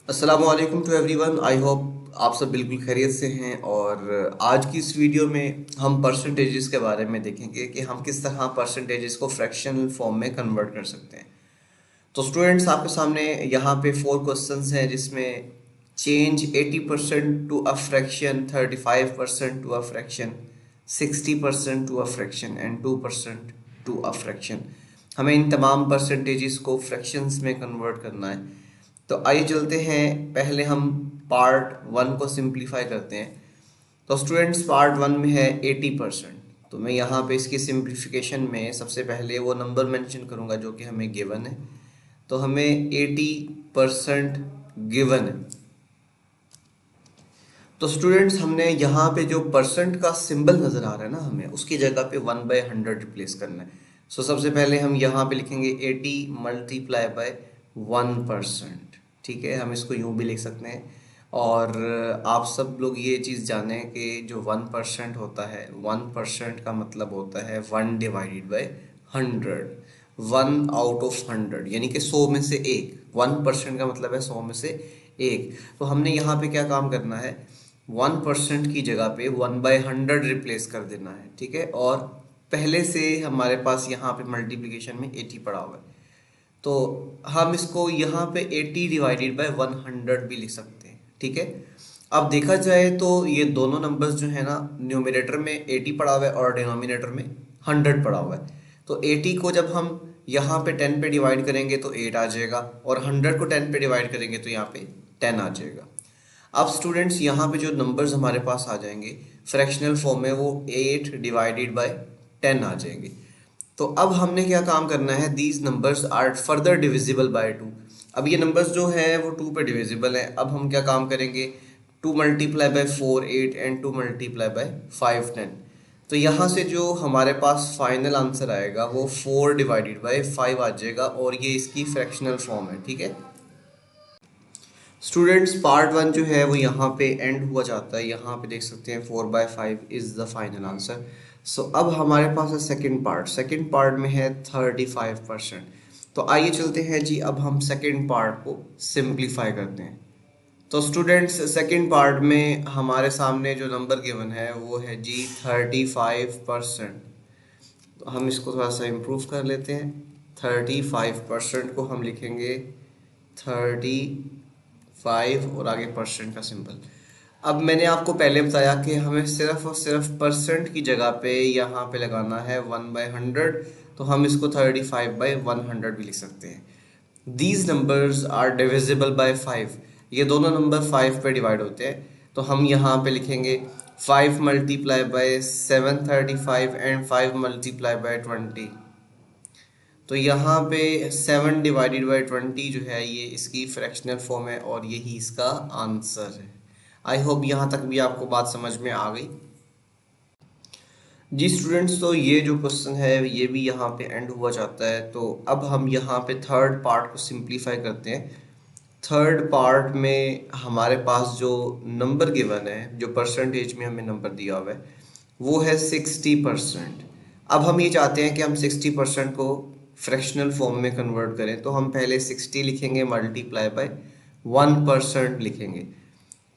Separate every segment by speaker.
Speaker 1: अस्सलामुअलैकुम to everyone. I hope आप सब बिल्कुल खैरियत से हैं। और आज की इस वीडियो में हम परसेंटेजेस के बारे में देखेंगे कि हम किस तरह परसेंटेजेस को फ्रैक्शनल फॉर्म में कन्वर्ट कर सकते हैं। तो स्टूडेंट्स, आपके सामने यहाँ पे 4 क्वेश्चंस हैं जिसमें change 80% to a fraction, 35% to a fraction, 60% to a fraction and 2% to a fraction. हमें इन तमाम परसेंटेजेस को फ्रैक्शंस में कन्वर्ट करना है। तो आइए चलते हैं, पहले हम पार्ट 1 को सिंप्लीफाई करते हैं। तो स्टूडेंट्स, पार्ट 1 में है 80%। तो मैं यहाँ पे इसकी सिंप्लीफिकेशन में सबसे पहले वो नंबर मेंशन करूँगा जो कि हमें गिवन है। तो हमें 80% गिवन है। तो स्टूडेंट्स, हमने यहाँ पे जो परसेंट का सिंबल नज़र आ रहा है ना, हमें उसकी जगह पे 1/100 रिप्लेस करना है। सो सबसे पहले हम यहाँ पे लिखेंगे 80 मल्टीप्लाई बाय 1%। ठीक है, हम इसको यूँ भी लिख सकते हैं। और आप सब लोग ये चीज़ जानें कि जो 1% होता है, 1% का मतलब होता है 1/100। 1/100 यानी कि 100 में से एक। 1% का मतलब है 100 में से एक। तो हमने यहाँ पे क्या काम करना है, 1% की जगह पे 1/100 रिप्लेस कर देना है। ठीक है, और पहले से हमारे पास यहाँ पे मल्टीप्लिकेशन में 80 पड़ा हुआ है, तो हम इसको यहाँ पे 80 डिवाइडेड बाय 100 भी लिख सकते हैं। ठीक है, अब देखा जाए तो ये दोनों नंबर्स जो है ना, न्यूमरेटर में 80 पड़ा हुआ है और डिनोमिनेटर में 100 पड़ा हुआ है। तो 80 को जब हम यहाँ पे 10 पे डिवाइड करेंगे तो 8 आ जाएगा, और 100 को 10 पे डिवाइड करेंगे तो यहाँ पे 10 आ जाएगा। अब स्टूडेंट्स, यहाँ पे जो नंबर्स हमारे पास आ जाएंगे फ्रैक्शनल फॉर्म में, वो 8 डिवाइडेड बाय 10 आ जाएंगे। तो अब हमने क्या काम करना है, these numbers are further divisible by 2। अब ये नंबर्स जो है वो 2 पे डिविजिबल है। अब हम क्या काम करेंगे, 2 multiply by 4 8 and 2 multiply by 5 10। तो यहाँ से जो हमारे पास फाइनल आंसर आएगा वो 4 डिवाइडेड बाय 5 आ जाएगा, और ये इसकी फ्रैक्शनल फॉर्म है। ठीक है स्टूडेंट्स, पार्ट 1 जो है वो यहाँ पे एंड हुआ जाता है। यहाँ पे देख सकते हैं 4/5 इज द फाइनल आंसर। सो अब हमारे पास है सेकंड पार्ट। सेकंड पार्ट में है 35%। तो आइए चलते हैं जी, अब हम सेकंड पार्ट को सिंप्लीफाई करते हैं। तो स्टूडेंट्स, सेकंड पार्ट में हमारे सामने जो नंबर गिवन है वो है जी 35%। तो हम इसको थोड़ा सा इम्प्रूव कर लेते हैं। 35% को हम लिखेंगे 35 और आगे परसेंट का सिंबल। अब मैंने आपको पहले बताया कि हमें सिर्फ और सिर्फ परसेंट की जगह पे यहाँ पे लगाना है 1/100। तो हम इसको 35/100 भी लिख सकते हैं। These numbers are divisible by 5। ये दोनों नंबर 5 पे डिवाइड होते हैं। तो हम यहाँ पे लिखेंगे 5 multiply by 735 and 5 multiply by 20। तो यहाँ पे 7 डिवाइडेड बाई 20 जो है ये इसकी फ्रैक्शनल फॉर्म है, और यही इसका आंसर है। आई होप यहाँ तक भी आपको बात समझ में आ गई। जी स्टूडेंट्स, तो ये जो क्वेश्चन है ये भी यहाँ पे एंड हुआ जाता है। तो अब हम यहाँ पे थर्ड पार्ट को सिंप्लीफाई करते हैं। थर्ड पार्ट में हमारे पास जो नंबर गिवन है, जो परसेंटेज में हमें नंबर दिया हुआ है, वो है 60%। अब हम ये चाहते हैं कि हम 60% को फ्रैक्शनल फॉर्म में कन्वर्ट करें। तो हम पहले 60 लिखेंगे मल्टीप्लाई बाय 1% लिखेंगे।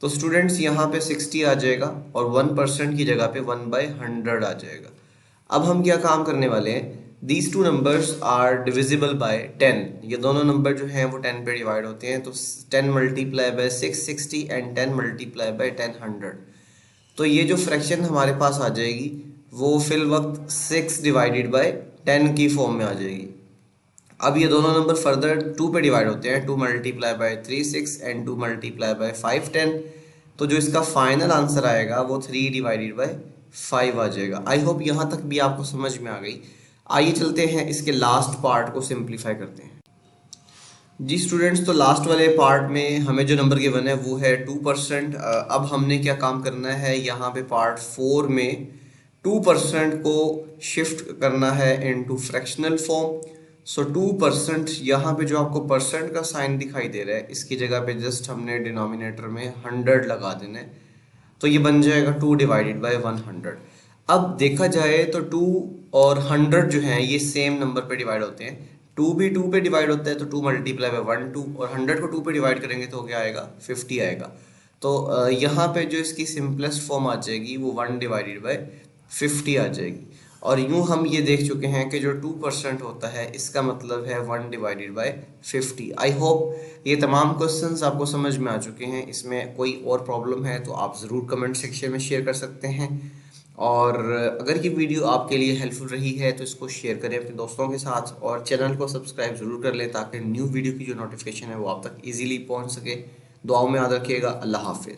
Speaker 1: तो स्टूडेंट्स, यहाँ पे 60 आ जाएगा और 1% की जगह पे 1/100 आ जाएगा। अब हम क्या काम करने वाले हैं, these two numbers are divisible by 10। ये दोनों नंबर जो हैं वो 10 पे डिवाइड होते हैं। तो 10 multiply by 6 60 and 10 multiply by 10 100। तो ये जो फ्रैक्शन हमारे पास आ जाएगी वो फिल वक्त 6 डिवाइडेड बाय 10 की फॉर्म में आ जाएगी। अब ये दोनों नंबर फर्दर 2 पे डिवाइड होते हैं। 2 multiply by 3 6 and 2 multiply by 5 10। तो जो इसका फाइनल आंसर आएगा वो 3 डिवाइडेड बाय 5 आ जाएगा। आई होप यहाँ तक भी आपको समझ में आ गई। आइए चलते हैं इसके लास्ट पार्ट को सिंप्लीफाई करते हैं। जी स्टूडेंट्स, तो लास्ट वाले पार्ट में हमें जो नंबर गिवन है वो है 2%। अब हमने क्या काम करना है, यहाँ पे पार्ट 4 में 2% को शिफ्ट करना है इनटू फ्रैक्शनल फॉर्म। सो 2%, यहाँ पे जो आपको परसेंट का साइन दिखाई दे रहा है इसकी जगह पे जस्ट हमने डिनोमिनेटर में 100 लगा देना है। तो ये बन जाएगा 2 डिवाइडेड बाय 100। अब देखा जाए तो 2 और 100 जो है ये सेम नंबर पे डिवाइड होते हैं। टू भी टू पे डिवाइड होता है तो to multiply by one two, और 100 को टू पे डिवाइड करेंगे तो क्या आएगा, 50 आएगा। तो यहाँ पे जो इसकी सिंपलेस्ट फॉर्म आ जाएगी वो 1/50 आ जाएगी। और यूं हम ये देख चुके हैं कि जो 2% होता है इसका मतलब है 1/50। आई होप ये तमाम क्वेश्चंस आपको समझ में आ चुके हैं। इसमें कोई और प्रॉब्लम है तो आप ज़रूर कमेंट सेक्शन में शेयर कर सकते हैं। और अगर ये वीडियो आपके लिए हेल्पफुल रही है तो इसको शेयर करें अपने दोस्तों के साथ, और चैनल को सब्सक्राइब ज़रूर कर लें ताकि न्यू वीडियो की जो नोटिफिकेशन है वो आप तक ईजीली पहुँच सके। दुआओं में याद रखिएगा। अल्लाह हाफिज़।